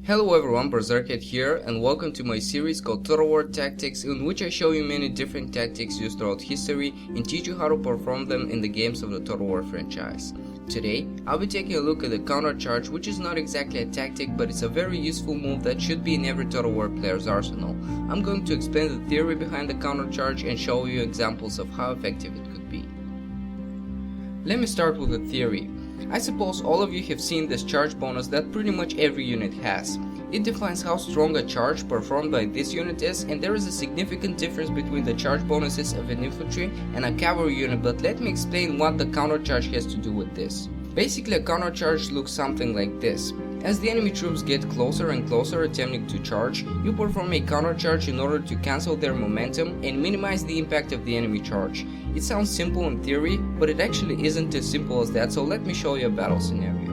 Hello everyone, Berserkhead here, and welcome to my series called Total War Tactics, in which I show you many different tactics used throughout history and teach you how to perform them in the games of the Total War franchise. Today, I'll be taking a look at the CounterCharge, which is not exactly a tactic, but it's a very useful move that should be in every Total War player's arsenal. I'm going to explain the theory behind the CounterCharge and show you examples of how effective it could be. Let me start with the theory. I suppose all of you have seen this charge bonus that pretty much every unit has. It defines how strong a charge performed by this unit is, and there is a significant difference between the charge bonuses of an infantry and a cavalry unit, but let me explain what the countercharge has to do with this. Basically, a countercharge looks something like this. As the enemy troops get closer and closer attempting to charge, you perform a countercharge in order to cancel their momentum and minimize the impact of the enemy charge. It sounds simple in theory, but it actually isn't as simple as that, so let me show you a battle scenario.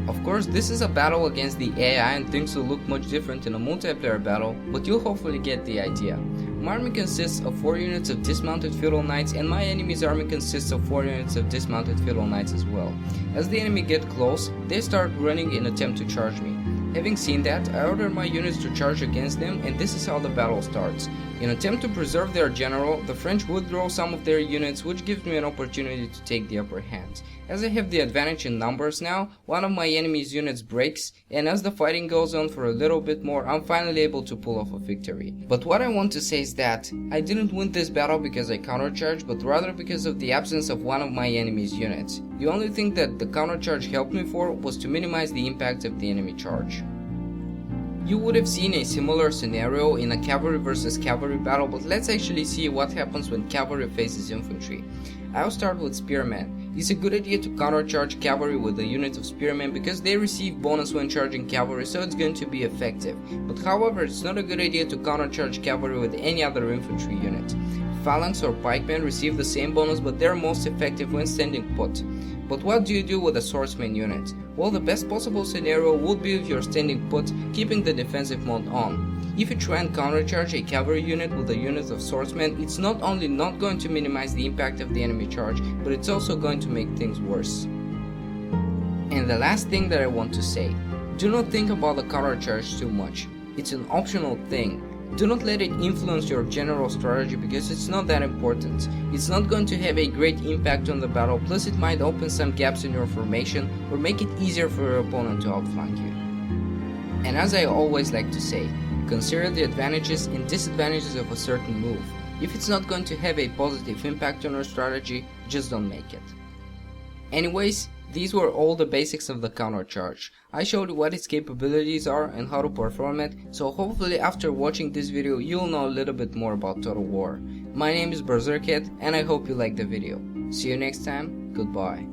Of course, this is a battle against the AI and things will look much different in a multiplayer battle, but you'll hopefully get the idea. My army consists of 4 units of dismounted feudal knights, and my enemy's army consists of 4 units of dismounted feudal knights as well. As the enemy get close, they start running in attempt to charge me. Having seen that, I order my units to charge against them, and this is how the battle starts. In attempt to preserve their general, the French withdraw some of their units, which gives me an opportunity to take the upper hand. As I have the advantage in numbers now, one of my enemy's units breaks, and as the fighting goes on for a little bit more, I'm finally able to pull off a victory. But what I want to say is that I didn't win this battle because I countercharged, but rather because of the absence of one of my enemy's units. The only thing that the countercharge helped me for was to minimize the impact of the enemy charge. You would have seen a similar scenario in a cavalry versus cavalry battle, but let's actually see what happens when cavalry faces infantry. I'll start with spearmen. It's a good idea to countercharge cavalry with a unit of spearmen because they receive bonus when charging cavalry, so it's going to be effective. But however, it's not a good idea to countercharge cavalry with any other infantry unit. Phalanx or pikemen receive the same bonus, but they're most effective when standing put. But what do you do with a swordsman unit? Well, the best possible scenario would be if you're standing put, keeping the defensive mode on. If you try and countercharge a cavalry unit with a unit of swordsmen, it's not only not going to minimize the impact of the enemy charge, but it's also going to make things worse. And the last thing that I want to say, do not think about the countercharge too much. It's an optional thing. Do not let it influence your general strategy because it's not that important. It's not going to have a great impact on the battle, plus it might open some gaps in your formation or make it easier for your opponent to outflank you. And as I always like to say, consider the advantages and disadvantages of a certain move. If it's not going to have a positive impact on your strategy, just don't make it. Anyways, these were all the basics of the countercharge. I showed you what its capabilities are and how to perform it, so hopefully after watching this video you'll know a little bit more about Total War. My name is Berserkhead and I hope you liked the video. See you next time, goodbye.